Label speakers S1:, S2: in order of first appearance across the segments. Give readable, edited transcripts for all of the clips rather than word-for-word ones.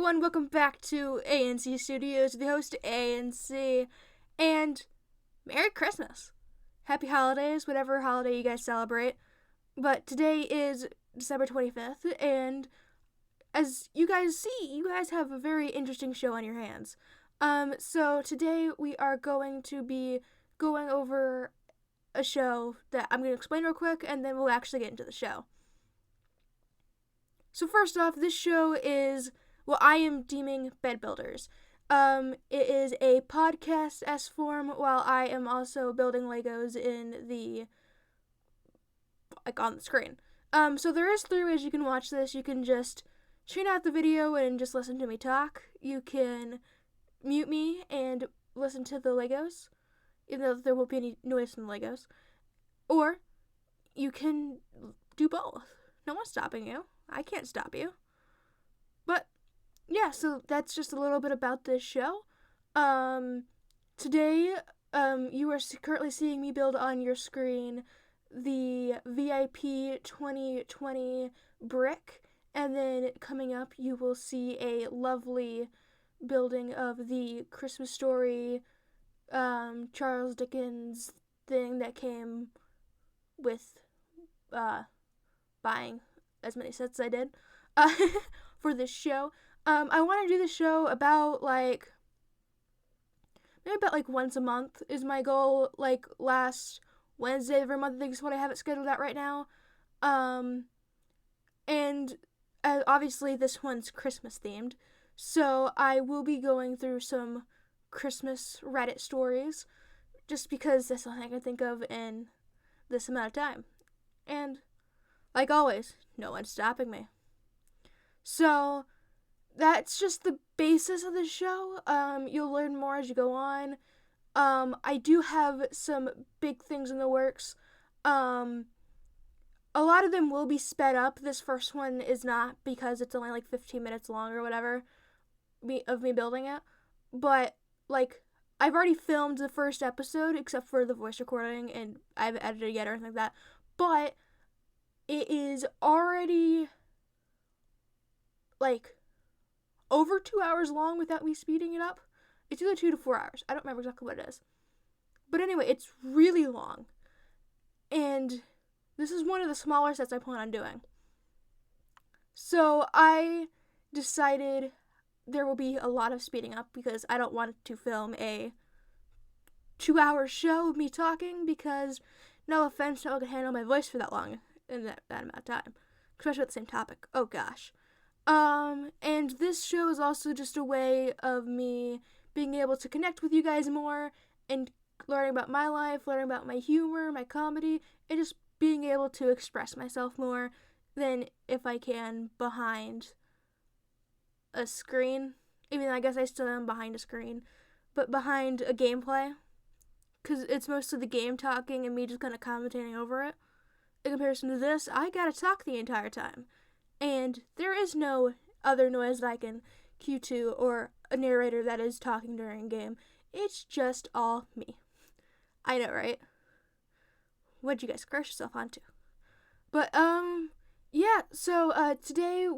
S1: everyone, welcome back to ANC Studios, the host ANC, and Merry Christmas. Happy holidays, whatever holiday you guys celebrate. But today is December 25th, and as you guys see, you guys have a very interesting show on your hands. So today we are going to be going over a show that I'm going to explain real quick, and then we'll actually get into the show. So first off, this show is what I am deeming Bed Builders. It is a podcast-esque form while I am also building Legos on the screen. So there is 3 ways you can watch this. You can just tune out the video and just listen to me talk. You can mute me and listen to the Legos, even though there won't be any noise from the Legos. Or you can do both. No one's stopping you. I can't stop you. But yeah, so that's just a little bit about this show. Today, you are currently seeing me build on your screen the VIP 2020 brick, and then coming up you will see a lovely building of the Christmas Story Charles Dickens thing that came with buying as many sets as I did for this show. I want to do the show about maybe about once a month is my goal. Last Wednesday of every month, I think is what I have it scheduled at right now. And obviously this one's Christmas themed, so I will be going through some Christmas Reddit stories, just because that's the only thing I can think of in this amount of time. And like always, no one's stopping me. So that's just the basis of the show. You'll learn more as you go on. I do have some big things in the works. A lot of them will be sped up. This first one is not, because it's only 15 minutes long or whatever of me building it. But I've already filmed the first episode, except for the voice recording, and I haven't edited it yet or anything like that. But it is already over 2 hours long without me speeding it up. It's either 2 to 4 hours. I don't remember exactly what it is. But anyway, it's really long. And this is one of the smaller sets I plan on doing. So I decided there will be a lot of speeding up, because I don't want to film a 2-hour show of me talking, because no offense, no one can handle my voice for that long in that amount of time. Especially with the same topic. Oh gosh. And this show is also just a way of me being able to connect with you guys more, and learning about my life, learning about my humor, my comedy, and just being able to express myself more than if I can behind a screen. Even though I guess I still am behind a screen, but behind a gameplay, because it's mostly the game talking and me just kind of commentating over it. In comparison to this, I gotta talk the entire time. And there is no other noise that I can cue to, or a narrator that is talking during a game. It's just all me. I know, right? What'd you guys crush yourself onto? But, yeah, so, today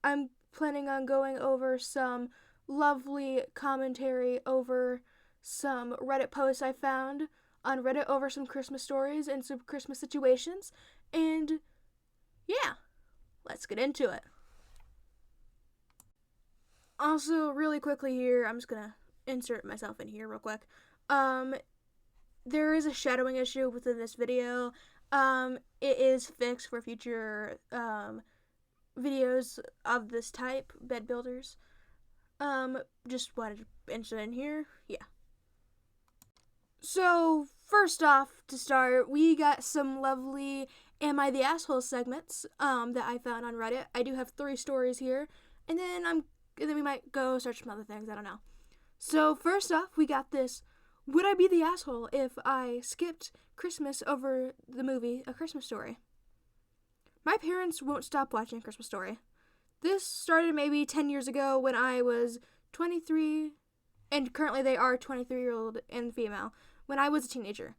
S1: I'm planning on going over some lovely commentary over some Reddit posts I found on Reddit over some Christmas stories and some Christmas situations, and yeah. Let's get into it. Also, really quickly here, I'm just gonna insert myself in here real quick. There is a shadowing issue within this video. It is fixed for future videos of this type, Bed Builders. Just wanted to insert in here. Yeah. So, first off, to start, we got some lovely Am I the Asshole segments that I found on Reddit. I do have 3 stories here, and then we might go search some other things, I don't know. So, first off, we got this: would I be the asshole if I skipped Christmas over the movie A Christmas Story? My parents won't stop watching A Christmas Story. This started maybe 10 years ago when I was 23, and currently they are 23-year-old and female, when I was a teenager.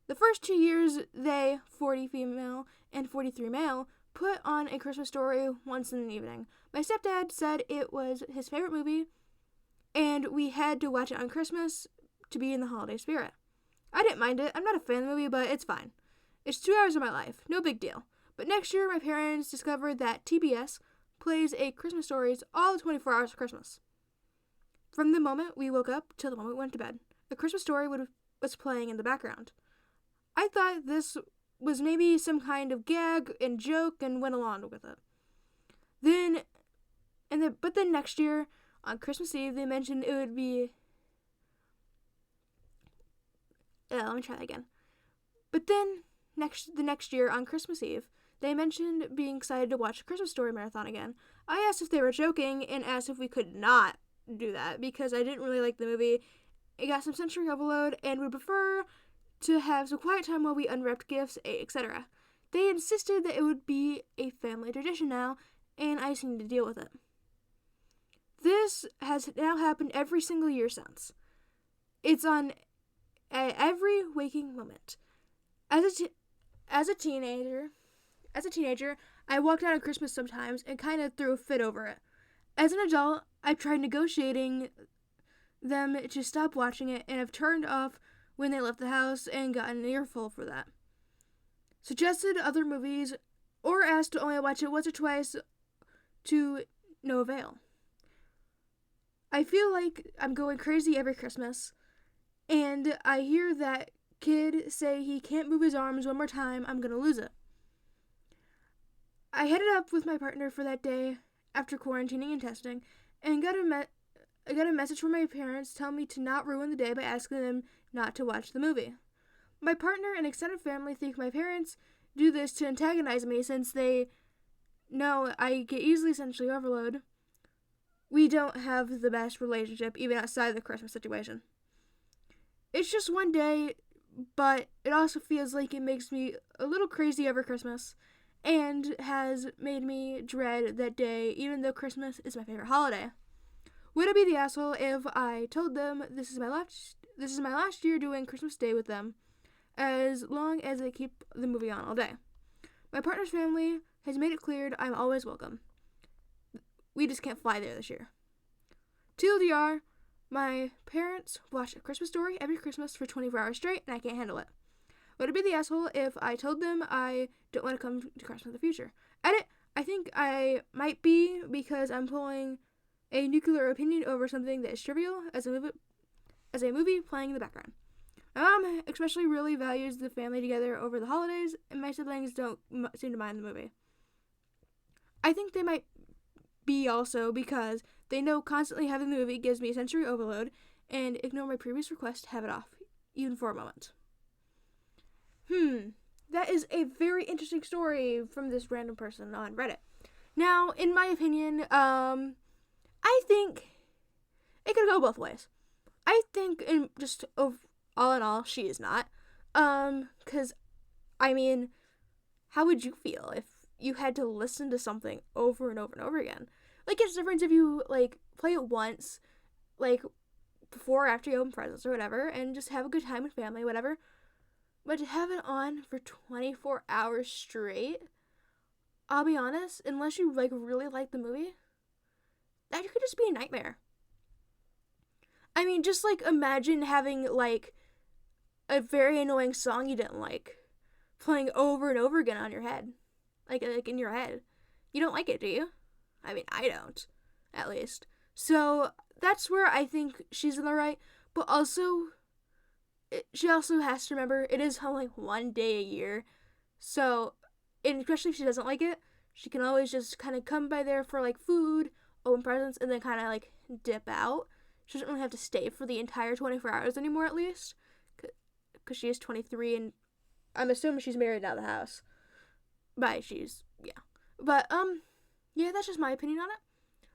S1: The first 2 years, they, 40 female and 43 male, put on A Christmas Story once in the evening. My stepdad said it was his favorite movie, and we had to watch it on Christmas to be in the holiday spirit. I didn't mind it. I'm not a fan of the movie, but it's fine. It's 2 hours of my life. No big deal. But next year, my parents discovered that TBS plays A Christmas Stories all 24 hours of Christmas. From the moment we woke up till the moment we went to bed, A Christmas Story was playing in the background. I thought this was maybe some kind of gag and joke and went along with it. But then next year, on Christmas Eve, they mentioned it would be... let me try that again. But then, the next year, on Christmas Eve, they mentioned being excited to watch a Christmas Story marathon again. I asked if they were joking and asked if we could not do that because I didn't really like the movie. It got some sensory overload and would prefer to have some quiet time while we unwrapped gifts, etc. They insisted that it would be a family tradition now, and I just need to deal with it. This has now happened every single year since. It's on at every waking moment. As a teenager, I walked out on Christmas sometimes and kind of threw a fit over it. As an adult, I've tried negotiating them to stop watching it and have turned off when they left the house and gotten an earful for that. Suggested other movies or asked to only watch it once or twice to no avail. I feel like I'm going crazy every Christmas, and I hear that kid say he can't move his arms one more time, I'm gonna lose it. I headed up with my partner for that day after quarantining and testing, and got a message from my parents telling me to not ruin the day by asking them not to watch the movie. My partner and extended family think my parents do this to antagonize me since they know I get easily sensory overload. We don't have the best relationship even outside the Christmas situation. It's just one day, but it also feels like it makes me a little crazy over Christmas and has made me dread that day even though Christmas is my favorite holiday. Would I be the asshole if I told them this is my last year doing Christmas Day with them, as long as they keep the movie on all day? My partner's family has made it clear I'm always welcome. We just can't fly there this year. TLDR, my parents watch A Christmas Story every Christmas for 24 hours straight, and I can't handle it. Would I be the asshole if I told them I don't want to come to Christmas in the future? Edit, I think I might be because I'm pulling a nuclear opinion over something that is trivial as a movie playing in the background. My mom especially really values the family together over the holidays, and my siblings don't seem to mind the movie. I think they might be also because they know constantly having the movie gives me sensory overload and ignore my previous request to have it off, even for a moment. That is a very interesting story from this random person on Reddit. Now, in my opinion, I think it could go both ways. I think, all in all, she is not. Because, I mean, how would you feel if you had to listen to something over and over and over again? Like, it's different if you, play it once, before or after you open presents or whatever, and just have a good time with family, whatever. But to have it on for 24 hours straight, I'll be honest, unless you, really like the movie, that could just be a nightmare. I mean, just, imagine having, a very annoying song you didn't like playing over and over again on your head. Like in your head. You don't like it, do you? I mean, I don't, at least. So, that's where I think she's in the right, but also, she also has to remember it is only one day a year. So, and especially if she doesn't like it, she can always just kind of come by there for, food, open presents, and then kind of, dip out. She doesn't really have to stay for the entire 24 hours anymore, at least. Because she is 23, and I'm assuming she's married out of the house. But yeah, that's just my opinion on it.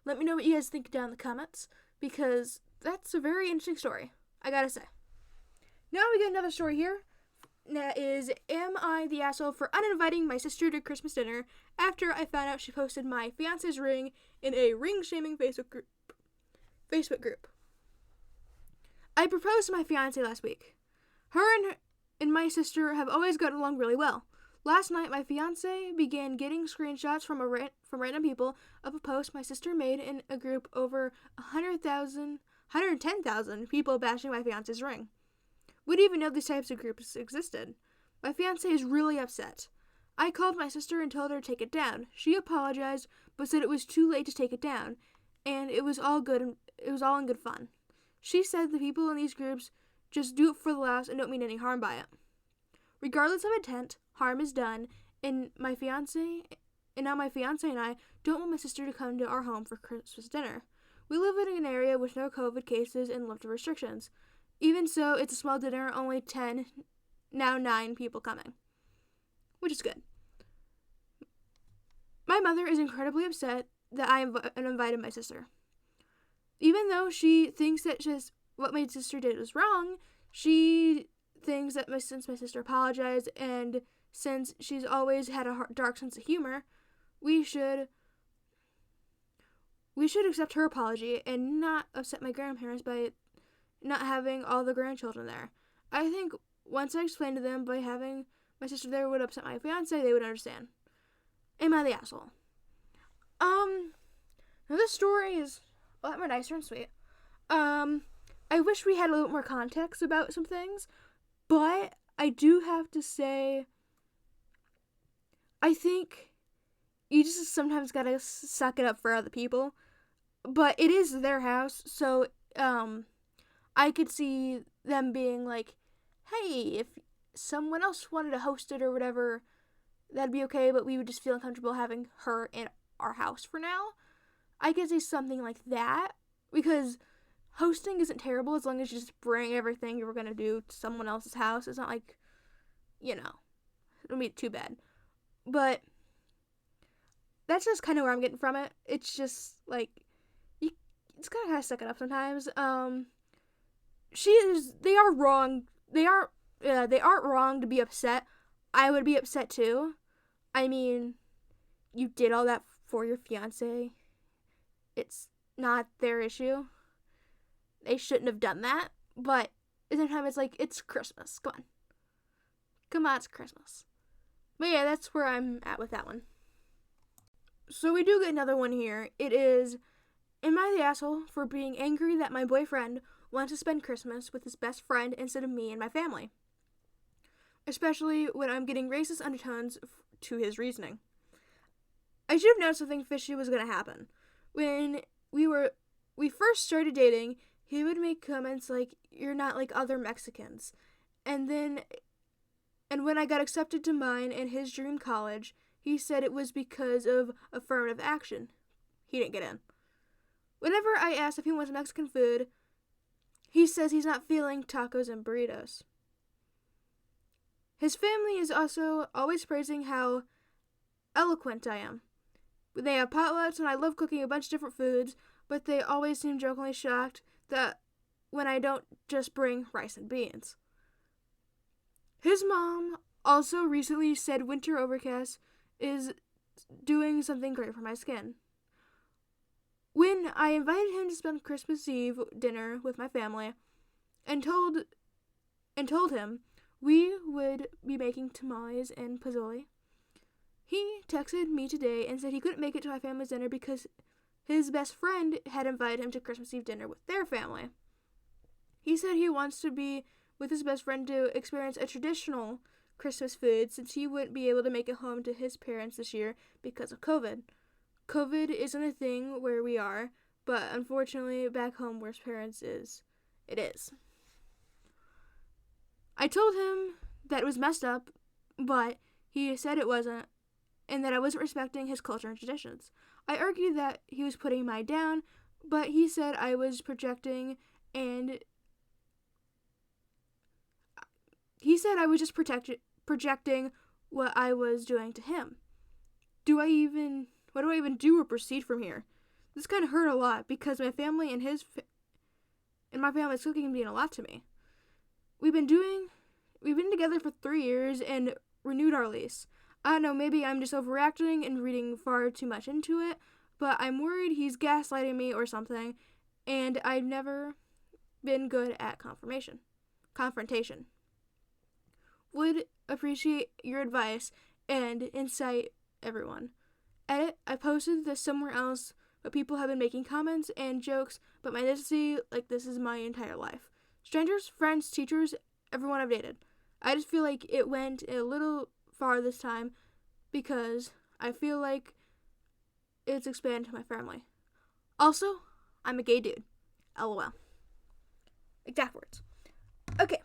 S1: Let me know what you guys think down in the comments, because that's a very interesting story, I gotta say. Now we get another story here. That is, am I the asshole for uninviting my sister to Christmas dinner after I found out she posted my fiance's ring in a ring-shaming Facebook group? I proposed to my fiance last week. Her and my sister have always gotten along really well. Last night, my fiance began getting screenshots from random people of a post my sister made in a group over 110,000 people bashing my fiance's ring. We didn't even know these types of groups existed. My fiance is really upset. I called my sister and told her to take it down. She apologized, but said it was too late to take it down, and it was all good. It was all in good fun. She said the people in these groups just do it for the laughs and don't mean any harm by it. Regardless of intent, harm is done, and now my fiance and I don't want my sister to come to our home for Christmas dinner. We live in an area with no COVID cases and lifted restrictions. Even so, it's a small dinner, only 10, now 9 people coming, which is good. My mother is incredibly upset that I invited my sister. Even though she thinks that just what my sister did was wrong, she thinks that since my sister apologized and since she's always had a dark sense of humor, we should accept her apology and not upset my grandparents by not having all the grandchildren there. I think once I explained to them by having my sister there would upset my fiance, they would understand. Am I the asshole? Now this story is a lot more nicer and sweet. I wish we had a little more context about some things, but I do have to say, I think you just sometimes gotta suck it up for other people. But it is their house, so I could see them being like, hey, if someone else wanted to host it or whatever, that'd be okay, but we would just feel uncomfortable having her in our house for now. I could say something like that, because hosting isn't terrible as long as you just bring everything you were going to do to someone else's house. It's not like, it'll be too bad. But that's just kind of where I'm getting from it. It's just, like, you just gotta kind of suck it up sometimes. They are wrong. They aren't wrong to be upset. I would be upset too. I mean, you did all that for your fiance. It's not their issue. They shouldn't have done that. But at the same time, it's like, it's Christmas. Come on, it's Christmas. But yeah, that's where I'm at with that one. So we do get another one here. It is, am I the asshole for being angry that my boyfriend wants to spend Christmas with his best friend instead of me and my family? Especially when I'm getting racist undertones to his reasoning. I should have known something fishy was going to happen. When we first started dating, he would make comments like, you're not like other Mexicans. And when I got accepted to mine and his dream college, he said it was because of affirmative action. He didn't get in. Whenever I asked if he wants Mexican food, he says he's not feeling tacos and burritos. His family is also always praising how eloquent I am. They have potlucks and I love cooking a bunch of different foods, but they always seem jokingly shocked that when I don't just bring rice and beans. His mom also recently said winter overcast is doing something great for my skin. When I invited him to spend Christmas Eve dinner with my family and told him we would be making tamales and pozole, he texted me today and said he couldn't make it to my family's dinner because his best friend had invited him to Christmas Eve dinner with their family. He said he wants to be with his best friend to experience a traditional Christmas food since he wouldn't be able to make it home to his parents this year because of COVID. COVID isn't a thing where we are, but unfortunately back home where his parents is, it is. I told him that it was messed up, but he said it wasn't, and that I wasn't respecting his culture and traditions. I argued that he was putting mine down, but he said I was projecting, and he said I was just projecting what I was doing to him. What do I even do or proceed from here? This kind of hurt a lot because my family and my family's cooking mean a lot to me. We've been together for 3 years and renewed our lease. I don't know, maybe I'm just overreacting and reading far too much into it, but I'm worried he's gaslighting me or something, and I've never been good at confrontation. Would appreciate your advice and incite everyone. Edit, I posted this somewhere else, but people have been making comments and jokes about my ethnicity like this is my entire life. Strangers, friends, teachers, everyone I've dated. I just feel like it went a little far this time because I feel like it's expanded to my family. Also, I'm a gay dude. LOL. Exact words. Okay.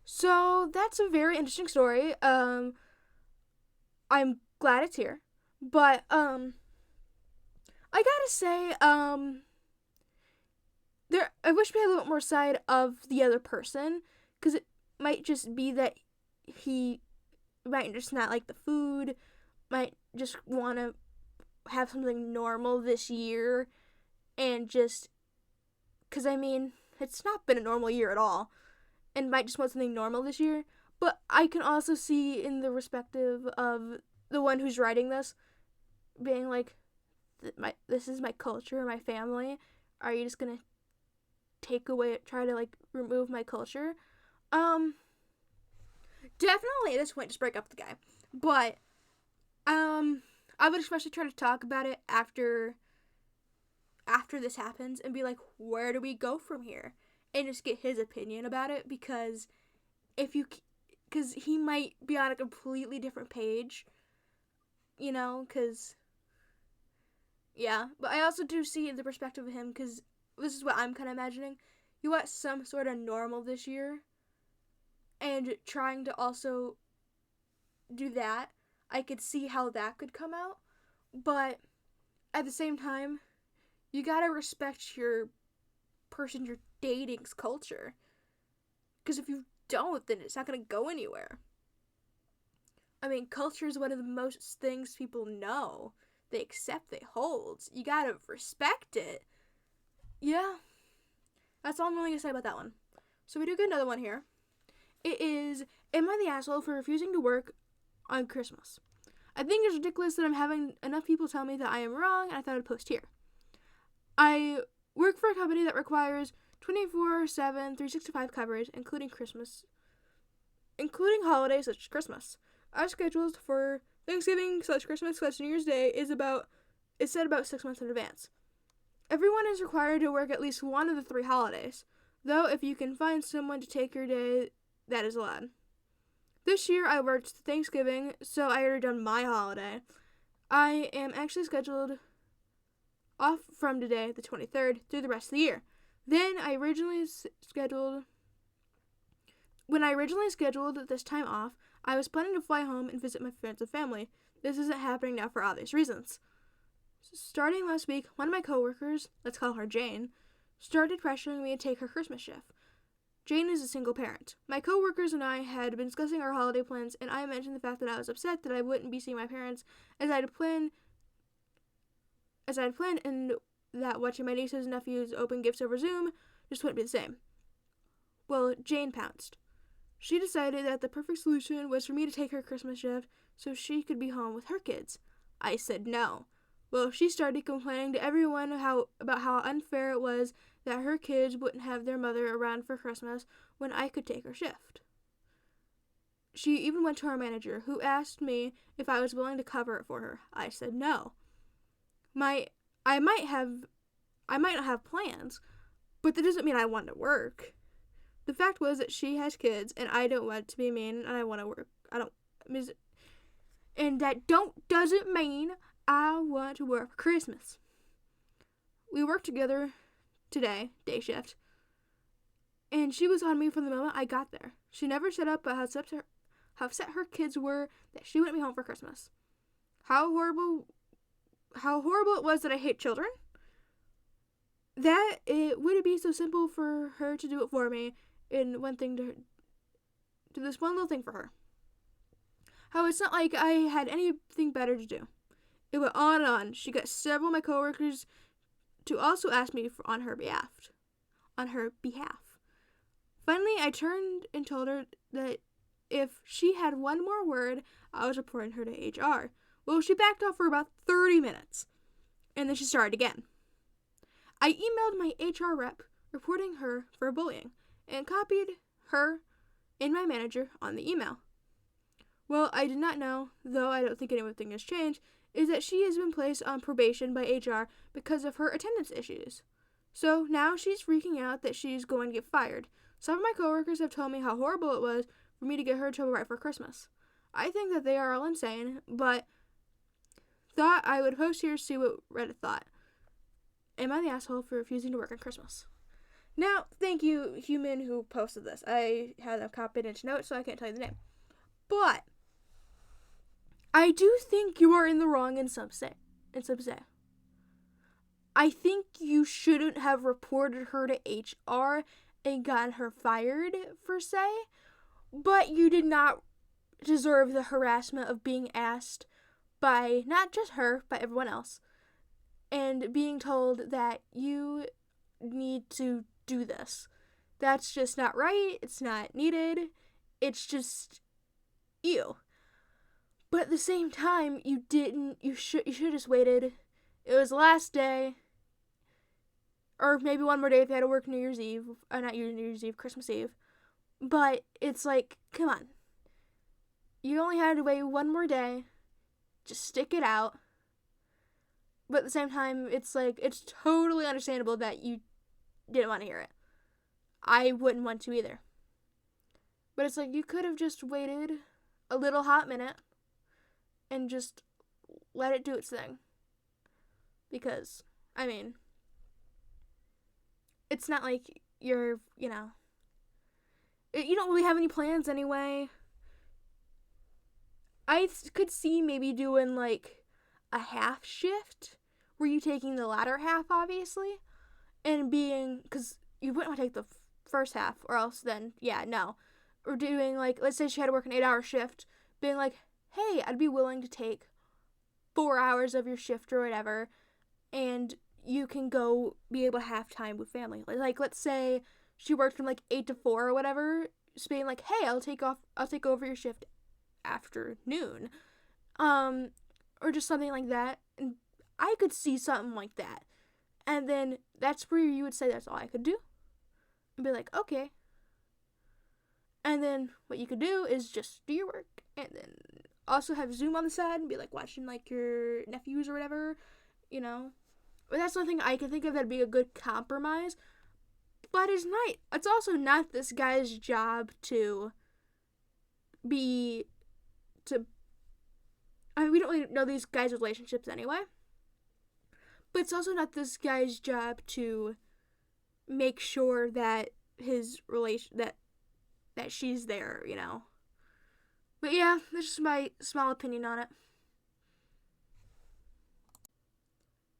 S1: So that's a very interesting story. I'm glad it's here. But I gotta say, I wish we had a little bit more side of the other person, because it might just be that he might just not like the food, might just want to have something normal this year, and just, because I mean, it's not been a normal year at all, and might just want something normal this year. But I can also see in the perspective of the one who's writing this, being like, this is my culture, my family. Are you just gonna try to like remove my culture? Definitely at this point just break up with the guy. But I would especially try to talk about it after this happens and be like, where do we go from here? And just get his opinion about it, because he might be on a completely different page, because yeah. But I also do see the perspective of him, because this is what I'm kind of imagining. You want some sort of normal this year, and trying to also do that, I could see how that could come out. But at the same time, you gotta respect your person you're dating's culture. Because if you don't, then it's not gonna go anywhere. I mean, culture is one of the most things people know. They accept, they hold. You gotta respect it. Yeah. That's all I'm really gonna say about that one. So we do get another one here. It is, am I the asshole for refusing to work on Christmas? I think it's ridiculous that I'm having enough people tell me that I am wrong, and I thought I'd post here. I work for a company that requires 24/7, 365 coverage, including holidays such as Christmas. Our schedules for Thanksgiving / Christmas / New Year's Day is set about 6 months in advance. Everyone is required to work at least one of the 3 holidays, though if you can find someone to take your day, that is allowed. This year I worked Thanksgiving, so I already done my holiday. I am actually scheduled off from today, the 23rd, through the rest of the year. When I originally scheduled this time off, I was planning to fly home and visit my friends and family. This isn't happening now for obvious reasons. Starting last week, one of my coworkers, let's call her Jane, started pressuring me to take her Christmas shift. Jane is a single parent. My coworkers and I had been discussing our holiday plans, and I mentioned the fact that I was upset that I wouldn't be seeing my parents as I had planned, and that watching my nieces and nephews open gifts over Zoom just wouldn't be the same. Well, Jane pounced. She decided that the perfect solution was for me to take her Christmas shift so she could be home with her kids. I said no. Well, she started complaining to everyone about how unfair it was that her kids wouldn't have their mother around for Christmas when I could take her shift. She even went to our manager, who asked me if I was willing to cover it for her. I said no. I might not have plans, but that doesn't mean I want to work. The fact was that she has kids, and I don't want to be mean, and I want to work. And that doesn't mean I want to work for Christmas. We worked together today, day shift, and she was on me from the moment I got there. She never shut up about how upset her kids were that she wouldn't be home for Christmas. How horrible it was that I hate children. That it would be so simple for her to do it for me, and one thing to do this one little thing for her. How it's not like I had anything better to do. It went on and on. She got several of my coworkers to also ask me on her behalf. Finally, I turned and told her that if she had one more word, I was reporting her to HR. Well, she backed off for about 30 minutes, and then she started again. I emailed my HR rep reporting her for bullying and copied her and my manager on the email. well, I did not know, though I don't think anything has changed, is that she has been placed on probation by HR because of her attendance issues. So now she's freaking out that she's going to get fired. Some of my coworkers have told me how horrible it was for me to get her in trouble right for Christmas. I think that they are all insane, but thought I would post here to see what Reddit thought. Am I the asshole for refusing to work on Christmas? Now, thank you, human who posted this. I had a confidential note, so I can't tell you the name. But I do think you are in the wrong in some say. I think you shouldn't have reported her to HR and gotten her fired, per se, but you did not deserve the harassment of being asked by not just her, but everyone else, and being told that you need to do this. That's just not right. It's not needed. It's just you. But at the same time, you should have just waited. It was the last day. Or maybe one more day if you had to work New Year's Eve. Not New Year's Eve, Christmas Eve. But it's like, come on. You only had to wait one more day. Just stick it out. But at the same time, it's like, it's totally understandable that you didn't want to hear it. I wouldn't want to either. But it's like, you could have just waited a little hot minute and just let it do its thing. Because, I mean, it's not like you're, you don't really have any plans anyway. I could see maybe doing like a half shift where you taking the latter half, obviously, and being, because you wouldn't want to take the first half, or else then, yeah, no. Or doing like, let's say she had to work an 8-hour shift, being like, hey, I'd be willing to take 4 hours of your shift or whatever, and you can go be able to have time with family. Like, let's say she worked from like 8 to 4 or whatever, just being like, hey, I'll take over your shift afternoon, or just something like that. And I could see something like that, and then that's where you would say that's all I could do, and be like, okay. And then what you could do is just do your work, and then also have Zoom on the side and be like watching like your nephews or whatever, But that's the only thing I can think of that'd be a good compromise. But it's also not this guy's job I mean, we don't really know these guys' relationships anyway. But it's also not this guy's job to make sure that that she's there, But yeah, that's just my small opinion on it.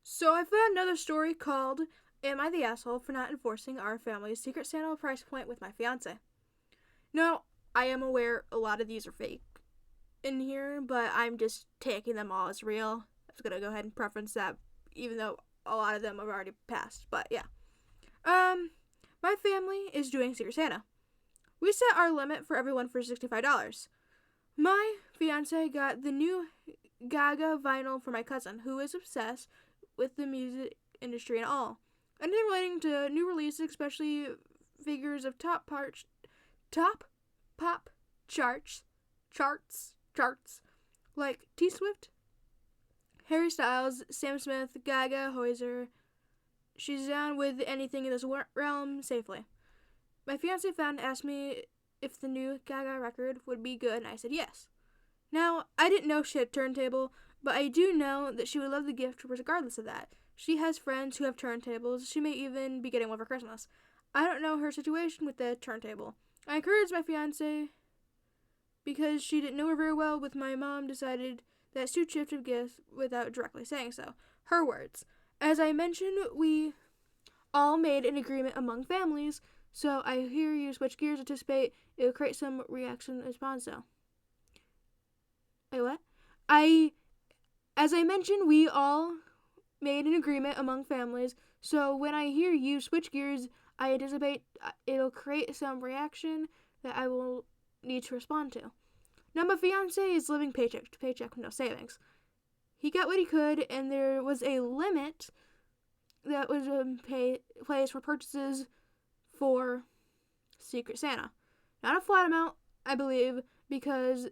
S1: So I found another story called Am I the Asshole for Not Enforcing Our Family's Secret Santa Price Point with My Fiance? Now, I am aware a lot of these are fake in here, but I'm just taking them all as real. I was going to go ahead and preference that, even though a lot of them have already passed, but yeah. My family is doing Secret Santa. We set our limit for everyone for $65. My fiance got the new Gaga vinyl for my cousin, who is obsessed with the music industry and all. Anything relating to new releases, especially figures of top pop charts, like T Swift, Harry Styles, Sam Smith, Gaga, Hoiser. She's down with anything in this realm safely. My fiance asked me if the new Gaga record would be good, and I said yes. Now, I didn't know she had a turntable, but I do know that she would love the gift regardless of that. She has friends who have turntables. She may even be getting one for Christmas. I don't know her situation with the turntable. I encouraged my fiance because she didn't know her very well, with my mom decided that it's too cheap of gifts without directly saying so. Her words. As I mentioned, we all made an agreement among families, so I hear you switch gears, anticipate it will create some reaction in response. So. Wait, what? As I mentioned, we all made an agreement among families, so when I hear you switch gears, I anticipate it'll create some reaction that I will need to respond to. Now, my fiance is living paycheck to paycheck with no savings. He got what he could, and there was a limit that was placed for purchases for Secret Santa. Not a flat amount, I believe, because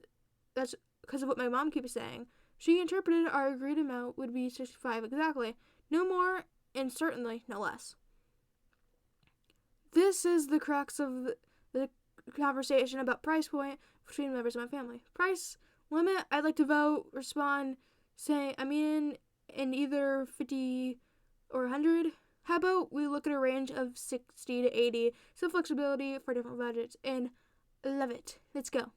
S1: that's because of what my mom keeps saying. She interpreted our agreed amount would be $65 exactly. No more, and certainly no less. This is the crux of the conversation about price point between members of my family. Price limit, I'd like to vote, respond, say I'm in either 50 or 100. How about we look at a range of 60 to 80, some flexibility for different budgets, and love it. Let's go.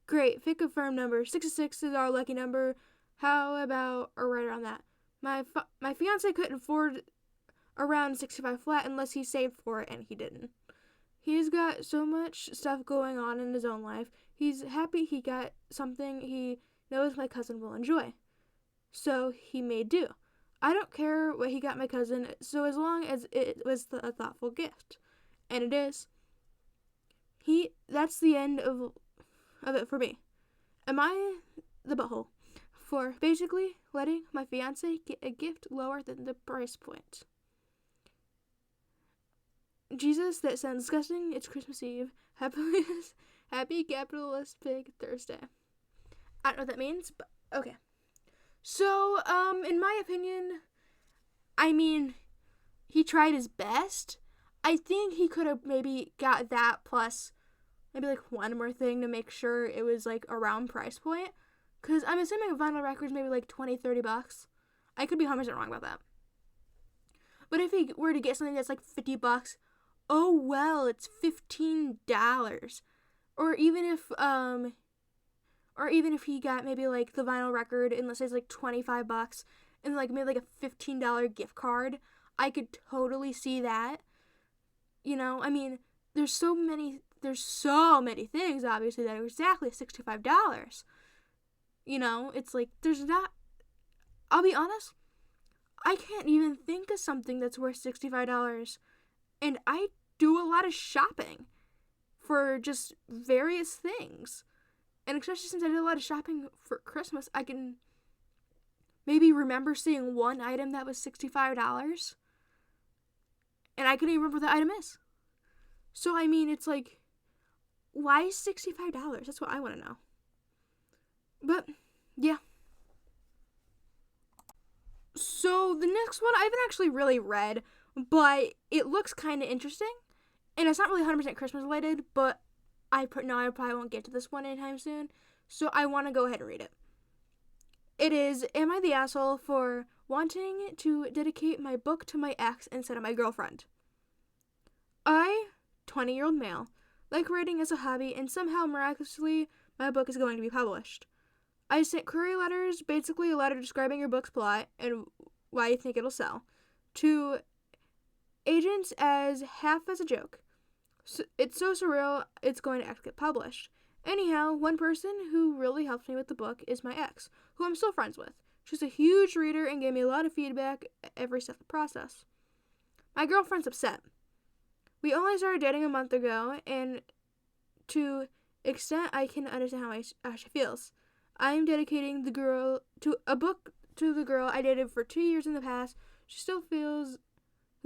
S1: Great, pick a firm number. 66 is our lucky number. How about right around that? My fiance couldn't afford around 65 flat unless he saved for it, and he didn't. He's got so much stuff going on in his own life. He's happy he got something he knows my cousin will enjoy. So he made do. I don't care what he got my cousin, so as long as it was a thoughtful gift. And it is. That's the end of it for me. Am I the butthole for basically letting my fiance get a gift lower than the price point? Jesus, that sounds disgusting. It's Christmas Eve. Happy capitalist pig Thursday. I don't know what that means, but okay. So, in my opinion, I mean, he tried his best. I think he could have maybe got that plus maybe like one more thing to make sure it was like around price point. Because I'm assuming vinyl records maybe like $20-$30. I could be 100% wrong about that. But if he were to get something that's like $50, oh well, it's $15. Or even if he got maybe like the vinyl record and let's say it's like $25 and like maybe like a $15 gift card, I could totally see that. You know, I mean, there's so many things obviously that are exactly $65. You know, it's like I'll be honest, I can't even think of something that's worth $65. And I do a lot of shopping for just various things. And especially since I did a lot of shopping for Christmas, I can maybe remember seeing one item that was $65. And I couldn't even remember what the item is. So, I mean, it's like, why $65? That's what I want to know. But, yeah. So, the next one I haven't actually really read, but it looks kind of interesting. And it's not really 100% Christmas related, but I probably won't get to this one anytime soon. So, I want to go ahead and read it. It is, am I the asshole for wanting to dedicate my book to my ex instead of my girlfriend? I, 20-year-old male, like writing as a hobby, and somehow miraculously my book is going to be published. I sent query letters, basically a letter describing your book's plot and why you think it'll sell, to agents as half as a joke. So, it's so surreal, it's going to get published. Anyhow, one person who really helped me with the book is my ex, who I'm still friends with. She's a huge reader and gave me a lot of feedback every step of the process. My girlfriend's upset. We only started dating a month ago, and to extent I can understand how she feels. I am dedicating a book to the girl I dated for 2 years in the past. Who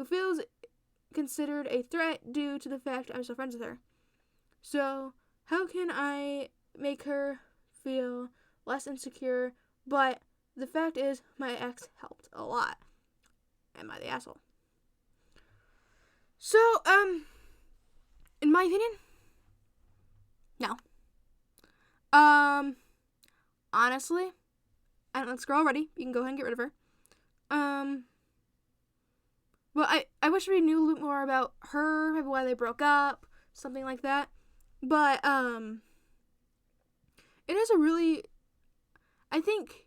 S1: feels considered a threat due to the fact I'm still friends with her. So, how can I make her feel less insecure? But the fact is, my ex helped a lot. Am I the asshole? So, in my opinion, no. Honestly, I don't like this girl already. You can go ahead and get rid of her. Well, I wish we knew a little more about her, maybe why they broke up, something like that. But, it is a really, I think,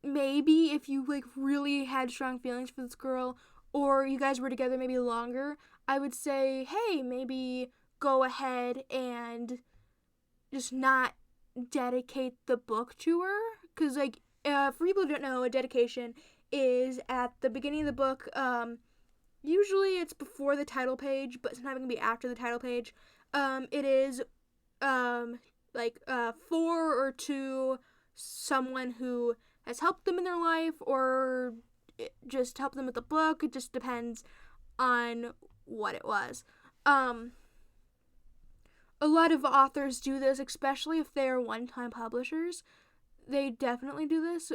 S1: maybe if you, like, really had strong feelings for this girl, or you guys were together maybe longer, I would say, hey, maybe go ahead and just not dedicate the book to her. Because, like, for people who don't know, a dedication is at the beginning of the book. Usually it's before the title page, but sometimes it can be after the title page. It is, for or to someone who has helped them in their life, or just helped them with the book. It just depends on what it was. a lot of authors do this, especially if they're one-time publishers. They definitely do this.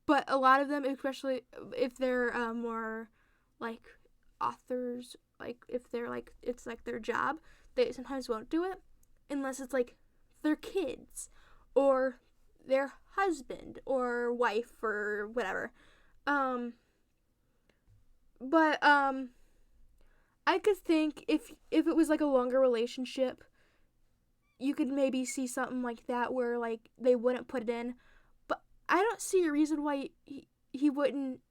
S1: But a lot of them, especially if they're more like authors, like if they're like it's like their job, they sometimes won't do it unless it's like their kids or their husband or wife or whatever. But I could think if it was like a longer relationship, you could maybe see something like that where like they wouldn't put it in. But I don't see a reason why he wouldn't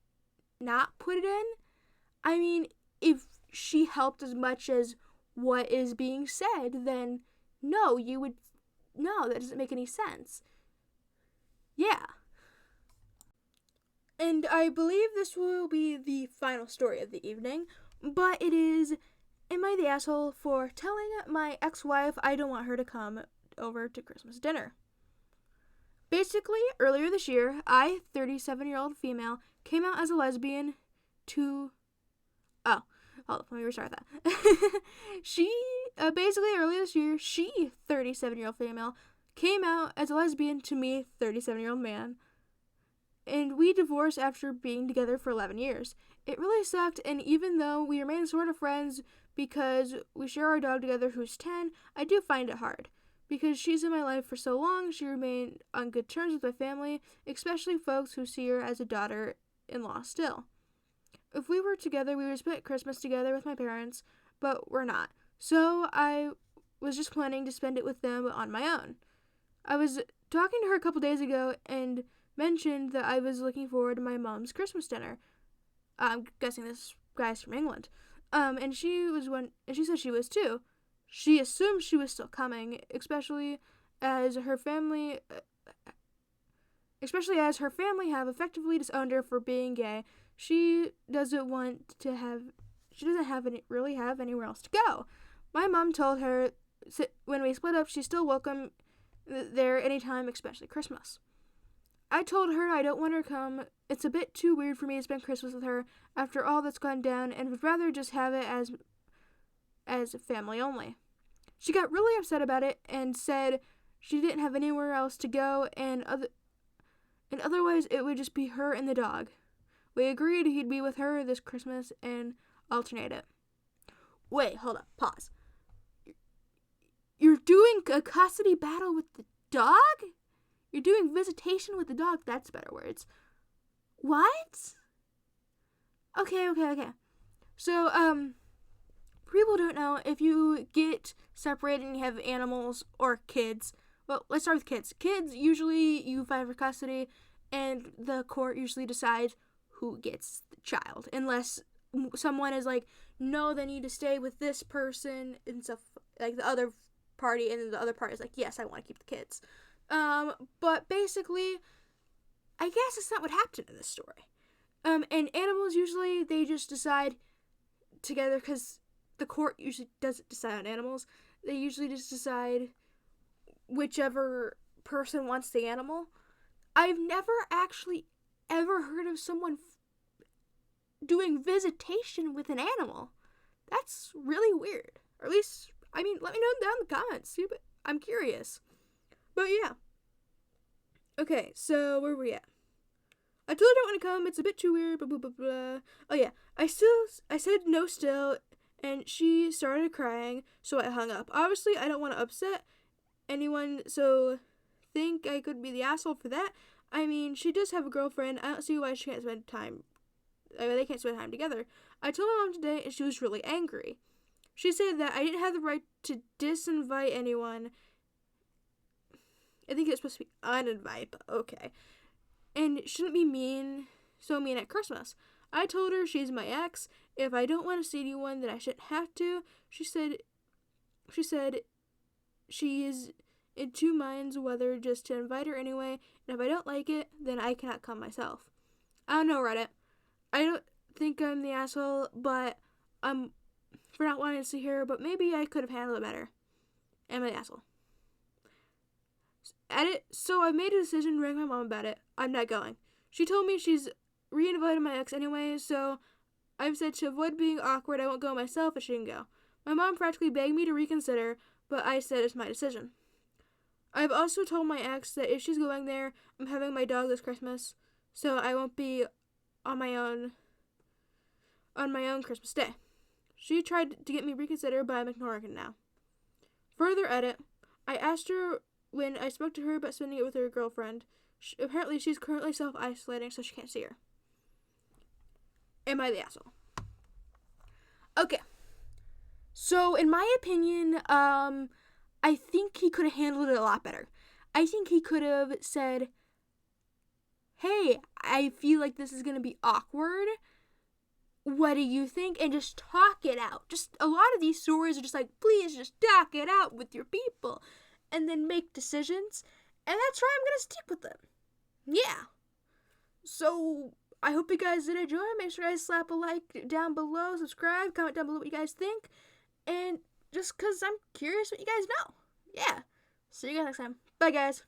S1: not put it in. I mean, if she helped as much as what is being said, then no, that doesn't make any sense. Yeah. And I believe this will be the final story of the evening, but it is, am I the asshole for telling my ex-wife I don't want her to come over to Christmas dinner? Basically, earlier this year, I, 37-year-old female, came out as a lesbian to... Oh, hold on, let me restart that. Basically, earlier this year, she, 37-year-old female, came out as a lesbian to me, 37-year-old man. And we divorced after being together for 11 years. It really sucked, and even though we remain sort of friends because we share our dog together who's 10, I do find it hard. Because she's in my life for so long, she remained on good terms with my family, especially folks who see her as a daughter-in-law still. If we were together, we would spend Christmas together with my parents, but we're not. So I was just planning to spend it with them on my own. I was talking to her a couple days ago and mentioned that I was looking forward to my mom's Christmas dinner. I'm guessing this guy's from England. And she said she was too. She assumed she was still coming, especially as her family have effectively disowned her for being gay. She doesn't really have anywhere else to go. My mom told her when we split up, she's still welcome there anytime, especially Christmas. I told her I don't want her to come. It's a bit too weird for me to spend Christmas with her after all that's gone down, and would rather just have it as family only. She got really upset about it and said she didn't have anywhere else to go, and otherwise it would just be her and the dog. We agreed he'd be with her this Christmas and alternate it. Wait, hold up, pause. You're doing a custody battle with the dog? You're doing visitation with the dog? That's better words. What? Okay. So, people don't know, if you get separated and you have animals or kids, well, let's start with kids. Kids, usually you fight for custody, and the court usually decides who gets the child, unless someone is like, no, they need to stay with this person, and stuff, like the other party, and then the other party is like, yes, I want to keep the kids. But basically, I guess it's not what happened in this story. And animals, usually, they just decide together, because the court usually doesn't decide on animals. They usually just decide whichever person wants the animal. I've never actually ever heard of someone doing visitation with an animal. That's really weird. Or at least, I mean, let me know down in the comments. See, but I'm curious. But yeah. Okay, so where were we at? I told her I don't want to come. It's a bit too weird. Blah, blah, blah, blah. Oh yeah. I said no still, and she started crying, so I hung up. Obviously, I don't want to upset anyone, so think I could be the asshole for that. I mean, she does have a girlfriend. I don't see why she can't spend time. They can't spend time together. I told my mom today, and she was really angry. She said that I didn't have the right to disinvite anyone. I think it's supposed to be uninvite, but okay. And it shouldn't be so mean at Christmas. I told her she's my ex. If I don't want to see anyone, then I shouldn't have to. She said she is in two minds whether just to invite her anyway, and if I don't like it, then I cannot come myself. I don't know, Reddit. I don't think I'm the asshole, but for not wanting to see her, but maybe I could have handled it better. Am I the asshole? So I made a decision to ring my mom about it. I'm not going. She told me she's re-invited my ex anyway, so I've said to avoid being awkward, I won't go myself, and she didn't go. My mom practically begged me to reconsider, but I said it's my decision. I've also told my ex that if she's going there, I'm having my dog this Christmas, so I won't be on my own Christmas Day. She tried to get me reconsider, but I'm ignoring it now. Further edit, I asked her when I spoke to her about spending it with her girlfriend. Apparently she's currently self-isolating, so she can't see her. Am I the asshole? Okay. So, in my opinion, I think he could have handled it a lot better. I think he could have said, hey, I feel like this is going to be awkward. What do you think? And just talk it out. Just a lot of these stories are just like, please just talk it out with your people and then make decisions. And that's why I'm going to stick with them. Yeah. So, I hope you guys did enjoy. Make sure you guys slap a like down below, subscribe, comment down below what you guys think. And just because I'm curious what you guys know. Yeah. See you guys next time. Bye, guys.